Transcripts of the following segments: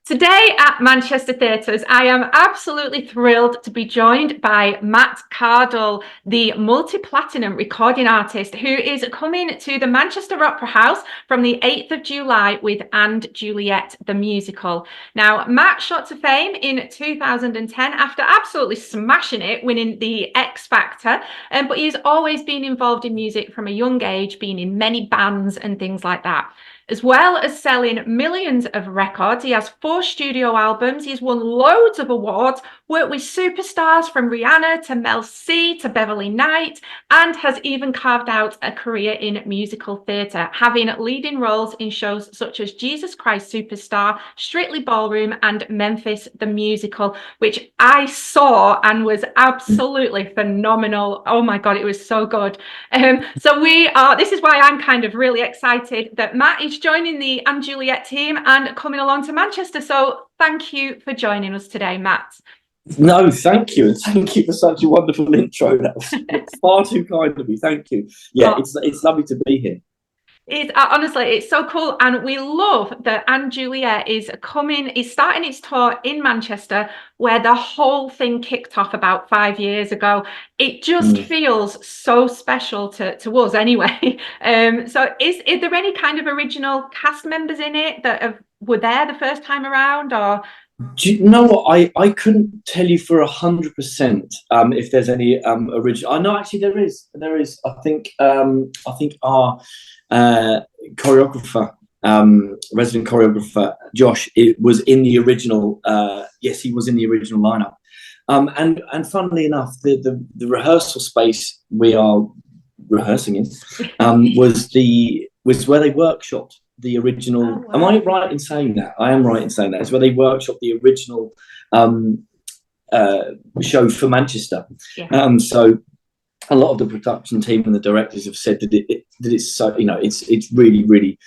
Today at Manchester Theatres, I am absolutely thrilled to be joined by Matt Cardle, the multi-platinum recording artist who is coming to the Manchester Opera House from the 8th of July with And Juliet, the musical. Now, Matt shot to fame in 2010 after absolutely smashing it, winning the X Factor, but he's always been involved in music from a young age, being in many bands and things like that. As well as selling millions of records, he has 4 studio albums, he's won loads of awards, worked with superstars from Rihanna to Mel C to Beverly Knight, and has even carved out a career in musical theatre, having leading roles in shows such as Jesus Christ Superstar, Strictly Ballroom, and Memphis the Musical, which I saw and was absolutely phenomenal. Oh my God, it was so good. This is why I'm kind of really excited that Matt is joining the And Juliet team and coming along to Manchester. So thank you for joining us today, Matt. No, thank you. And thank you for such a wonderful intro. That was far too kind of you. Thank you. Yeah, it's lovely to be here. Honestly, it's so cool. And we love that And Juliet is starting its tour in Manchester, where the whole thing kicked off about 5 years ago. It just feels so special to us anyway. So is there any kind of original cast members in it that were there the first time around, or? Do you know what? I couldn't tell you for 100% if there's any original. I know actually there is. I think our choreographer, resident choreographer Josh, it was in the original. Yes, he was in the original lineup. And funnily enough, the rehearsal space we are rehearsing in was where they workshopped the original. Oh, wow. Am I right in saying that? I am right in saying that. It's where they workshopped the original show for Manchester. Yeah. So a lot of the production team and the directors have said that it's so, it's really, really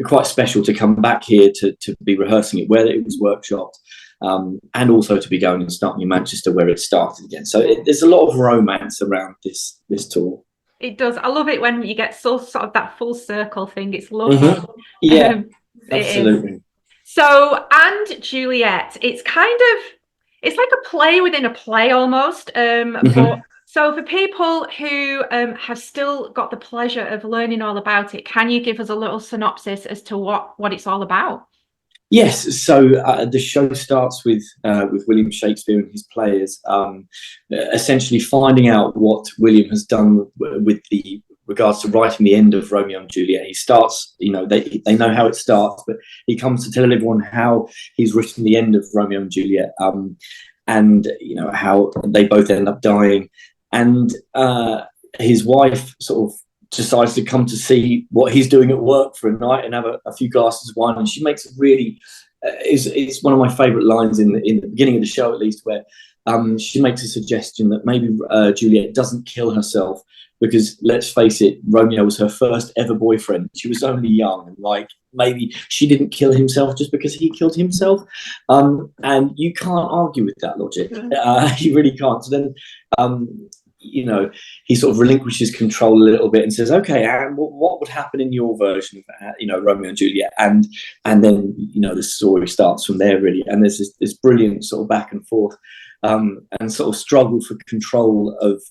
quite special to come back here to be rehearsing it where it was workshopped, and also to be going and starting in Manchester where it started again. So there's a lot of romance around this tour. It does. I love it when you get sort of that full circle thing. It's lovely. Mm-hmm. Yeah, absolutely. So, And Juliet, it's like a play within a play almost. But so for people who have still got the pleasure of learning all about it, can you give us a little synopsis as to what it's all about? Yes, so the show starts with William Shakespeare and his players essentially finding out what William has done with regards to writing the end of Romeo and Juliet. He starts, they know how it starts, but he comes to tell everyone how he's written the end of Romeo and Juliet, and how they both end up dying, and his wife sort of decides to come to see what he's doing at work for a night and have a few glasses of wine, and she makes a really it's one of my favorite lines in the beginning of the show, at least, where she makes a suggestion that maybe Juliet doesn't kill herself because, let's face it, Romeo was her first ever boyfriend. She was only young, and maybe she didn't kill himself just because he killed himself, and you can't argue with that logic. You really can't. So then he sort of relinquishes control a little bit and says, okay, Aaron, what would happen in your version of Romeo and Juliet, and then the story starts from there, really. And there's this brilliant sort of back and forth and sort of struggle for control of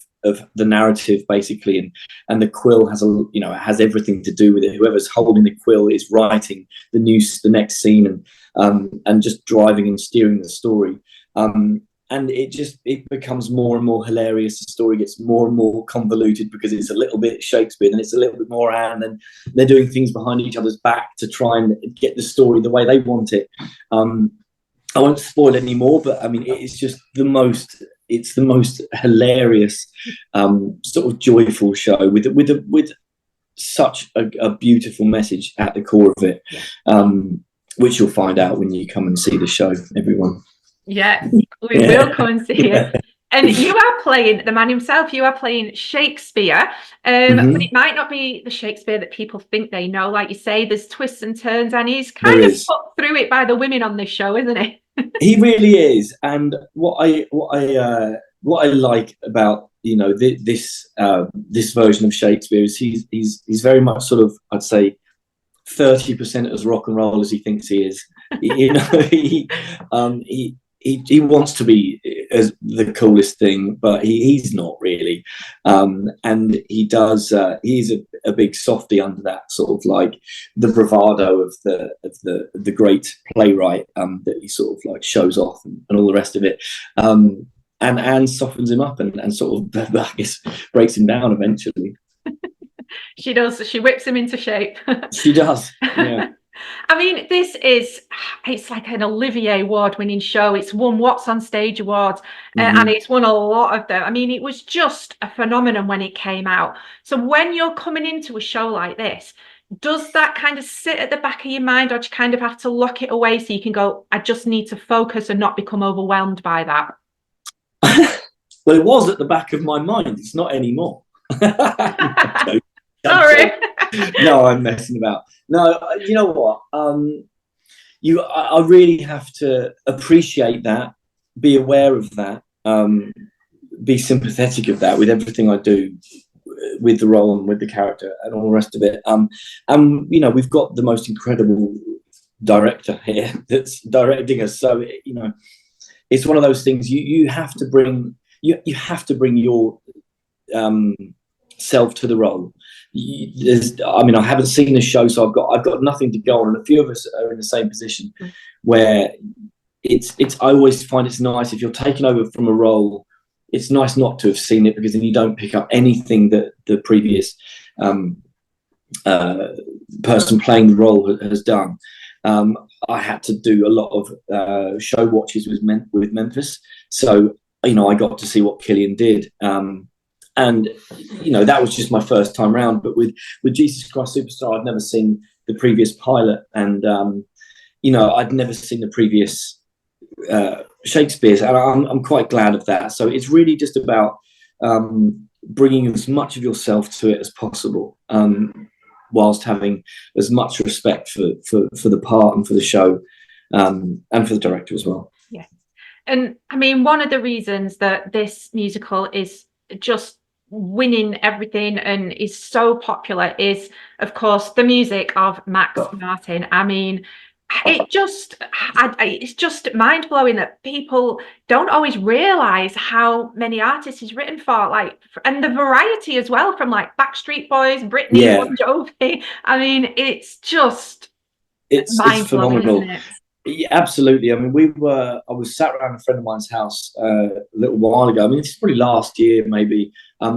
the narrative, basically, and the quill has everything to do with it. Whoever's holding the quill is writing the next scene, and just driving and steering the story. And it becomes more and more hilarious. The story gets more and more convoluted because it's a little bit Shakespeare, and it's a little bit more Anne, and they're doing things behind each other's back to try and get the story the way they want it. I won't spoil any more, but I mean, it's just the most hilarious, sort of joyful show with such a beautiful message at the core of it, which you'll find out when you come and see the show, everyone. Yeah, we will come and see it. And you are playing the man himself. You are playing Shakespeare, but it might not be the Shakespeare that people think they know. Like you say, there's twists and turns, and he's kind of put through it by the women on this show, isn't he? He really is. And what I like about this version of Shakespeare is he's very much sort of, I'd say, 30% as rock and roll as he thinks he is. You know, he wants to be as the coolest thing, but he's not really. And he does. He's a big softy under that sort of like the bravado of the great playwright that he sort of like shows off and all the rest of it. And Anne softens him up and sort of, I guess, breaks him down eventually. She does. She whips him into shape. She does. Yeah. I mean, it's like an Olivier award-winning show. It's won What's on Stage awards, and it's won a lot of them. I mean, it was just a phenomenon when it came out. So when you're coming into a show like this, does that kind of sit at the back of your mind, or do you kind of have to lock it away so you can go, I just need to focus and not become overwhelmed by that? Well, it was at the back of my mind. It's not anymore. Sorry. No, I'm messing about. No, you know what? I really have to appreciate that, be aware of that, be sympathetic of that with everything I do, with the role and with the character and all the rest of it. And you know, we've got the most incredible director here that's directing us. So you know, it's one of those things you have to bring. You have to bring your self to the role. I mean, I haven't seen the show, so I've got nothing to go on. And a few of us are in the same position where it's. I always find it's nice if you're taking over from a role. It's nice not to have seen it, because then you don't pick up anything that the previous person playing the role has done. I had to do a lot of show watches with Memphis, so you know I got to see what Killian did. And you know that was just my first time round, but with Jesus Christ Superstar, I'd never seen the previous pilot, and you know I'd never seen the previous Shakespeare's, and I'm quite glad of that. So it's really just about bringing as much of yourself to it as possible, whilst having as much respect for the part and for the show, and for the director as well. Yeah, and I mean, one of the reasons that this musical is just winning everything and is so popular is, of course, the music of Max Martin. I mean, it's just mind-blowing that people don't always realize how many artists he's written for, like, and the variety as well, from like Backstreet Boys, Britney, Bon Jovi. I mean, it's phenomenal, isn't it? Yeah, absolutely. I mean, I was sat around a friend of mine's house a little while ago. I mean, it's probably last year, maybe.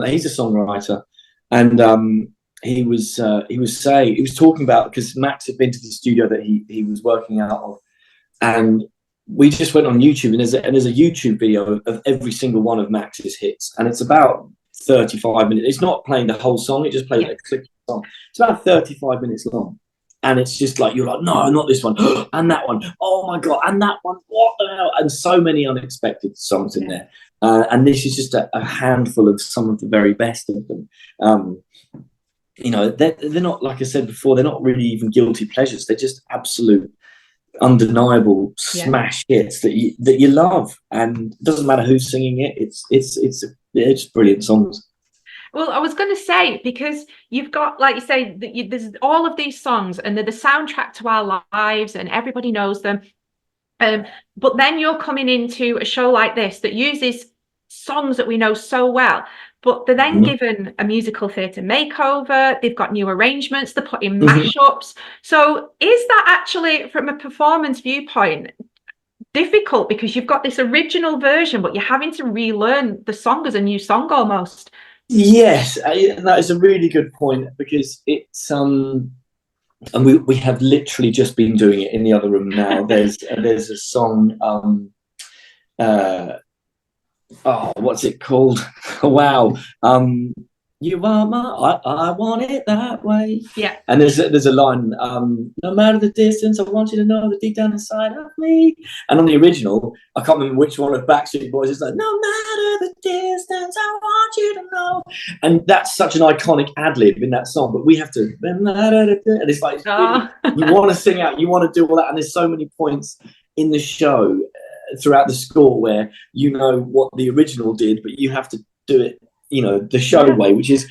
He's a songwriter, and he was talking about, because Max had been to the studio that he was working out of, and we just went on YouTube, and there's a YouTube video of every single one of Max's hits, and it's about 35 minutes. It's not playing the whole song; it just plays a clip of the song. It's about 35 minutes long. And it's just like, you're like, no, not this one, and that one, oh my god, and that one, what the hell? And so many unexpected songs in there. And this is just a handful of some of the very best of them. You know, they're not, like I said before, they're not really even guilty pleasures. They're just absolute, undeniable smash hits that you love, and it doesn't matter who's singing it. It's brilliant songs. Well, I was going to say, because you've got, like you say, there's all of these songs, and they're the soundtrack to our lives, and everybody knows them. But then you're coming into a show like this that uses songs that we know so well, but they're then given a musical theatre makeover. They've got new arrangements. They're putting mashups. So is that actually, from a performance viewpoint, difficult, because you've got this original version, but you're having to relearn the song as a new song almost? Yes, that is a really good point, because it's and we have literally just been doing it in the other room now. There's a song, what's it called? Wow. You are my, I want it that way. Yeah. And there's a line, no matter the distance, I want you to know that deep down inside of me. And on the original, I can't remember which one of Backstreet Boys, it's like, no matter the distance, I want you to know. And that's such an iconic ad-lib in that song, but we have to, and it's like, you want to sing out, you want to do all that. And there's so many points in the show throughout the score where you know what the original did, but you have to do it, you know, the show way, which is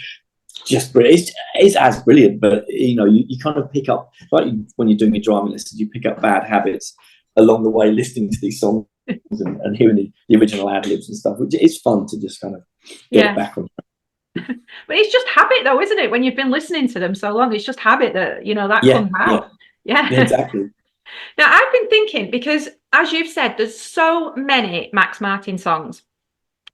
just brilliant. It's as brilliant, but you kind of pick up, like when you're doing your driving lessons, you pick up bad habits along the way listening to these songs and hearing the original ad-libs and stuff, which is fun to just kind of get it back on. But it's just habit though, isn't it? When you've been listening to them so long, it's just habit that that comes out. Yeah, exactly. Now I've been thinking, because as you've said, there's so many Max Martin songs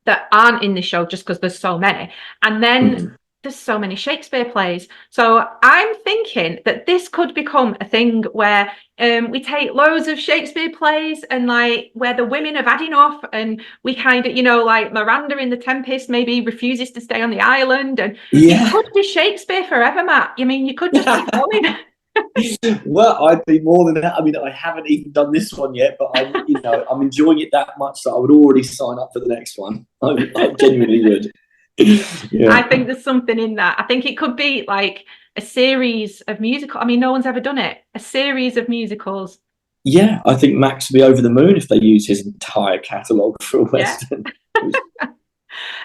that aren't in the show just because there's so many, and then there's so many Shakespeare plays. So I'm thinking that this could become a thing where we take loads of Shakespeare plays, and like where the women have had enough, and we kind of, like Miranda in The Tempest maybe refuses to stay on the island, and it could be Shakespeare forever, Matt. I mean, you could just keep going. Well, I'd be more than that. I mean, I haven't even done this one yet, but I'm enjoying it that much that I would already sign up for the next one. I genuinely would. Yeah. I think there's something in that. I think it could be like a series of musicals. I mean, no one's ever done it. A series of musicals. Yeah, I think Max would be over the moon if they used his entire catalogue for a Western.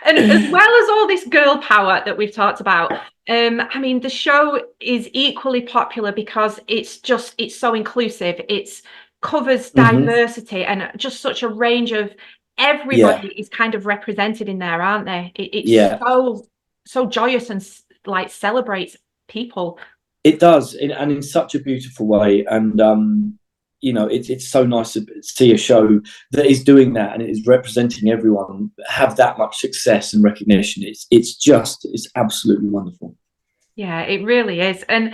And as well as all this girl power that we've talked about, I mean, the show is equally popular because it's so inclusive. It covers diversity and just such a range of everybody is kind of represented in there, aren't they? It's so joyous and like celebrates people. It does, and in such a beautiful way. And it's so nice to see a show that is doing that and it is representing everyone have that much success and recognition. It's absolutely wonderful. Yeah, it really is. And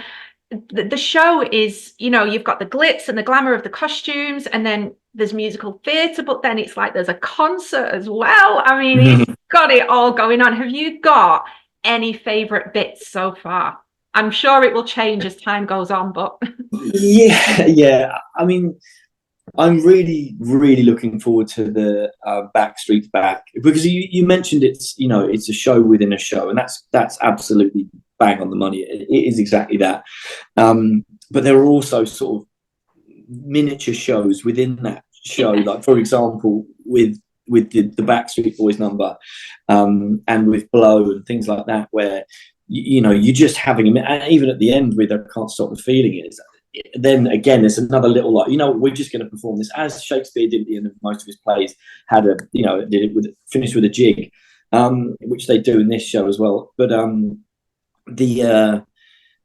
the show is, you've got the glitz and the glamour of the costumes, and then there's musical theatre, but then it's like there's a concert as well. I mean, it's got it all going on. Have you got any favourite bits so far? I'm sure it will change as time goes on, but yeah. I mean, I'm really, really looking forward to the Backstreet back, because you mentioned it's a show within a show, and that's absolutely bang on the money. It is exactly that. But there are also sort of miniature shows within that show, like for example with the Backstreet Boys number, and with Blow and things like that, where you're just having, and even at the end with I Can't Stop the Feeling is, then again there's another little like, we're just going to perform this as Shakespeare did at the end of most of his plays, had a did it finished with a jig, which they do in this show as well. But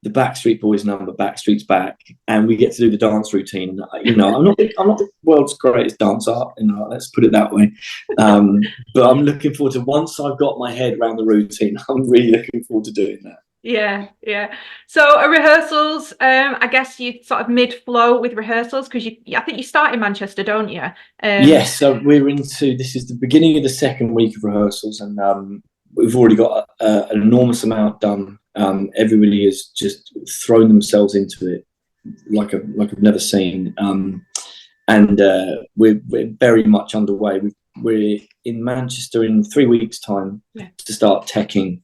the Backstreet Boys number, Backstreet's Back, and we get to do the dance routine. I'm not the world's greatest dancer, let's put it that way. But I'm looking forward to, once I've got my head around the routine, I'm really looking forward to doing that. Yeah. So Rehearsals, I guess you sort of mid-flow with Rehearsals, because I think you start in Manchester, don't you? Yes, so this is the beginning of the second week of Rehearsals, and we've already got an enormous amount done. Everybody has just thrown themselves into it like I've never seen, and we're very much underway. We're in Manchester in 3 weeks' time to start teching,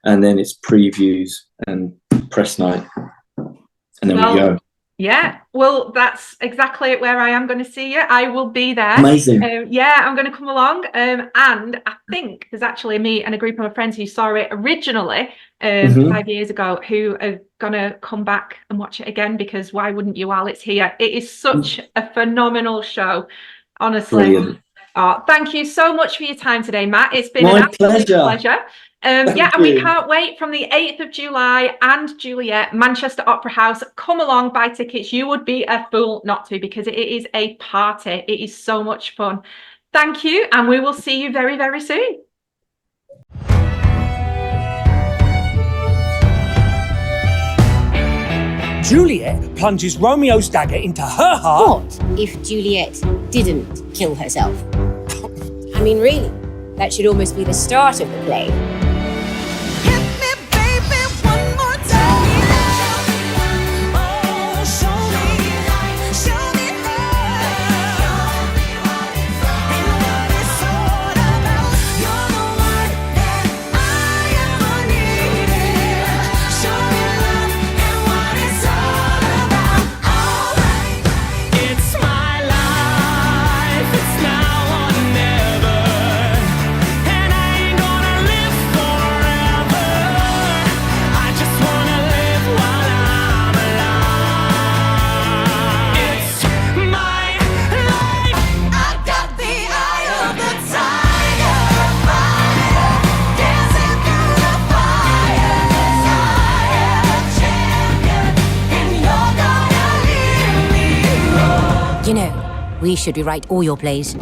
and then it's previews and press night, and then we go. Yeah, well, that's exactly where I am going to see you. I will be there. Amazing. I'm going to come along. And I think there's actually me and a group of my friends who saw it originally 5 years ago, who are going to come back and watch it again, because why wouldn't you while it's here? It is such a phenomenal show, honestly. Brilliant. Oh, thank you so much for your time today, Matt. It's been my an absolute pleasure. And we can't wait from the 8th of July and Juliet, Manchester Opera House. Come along, buy tickets. You would be a fool not to, because it is a party. It is so much fun. Thank you, and we will see you very, very soon. Juliet plunges Romeo's dagger into her heart. What if Juliet didn't kill herself? I mean, really, that should almost be the start of the play. It's now or never, and I ain't gonna live for We should rewrite all your plays.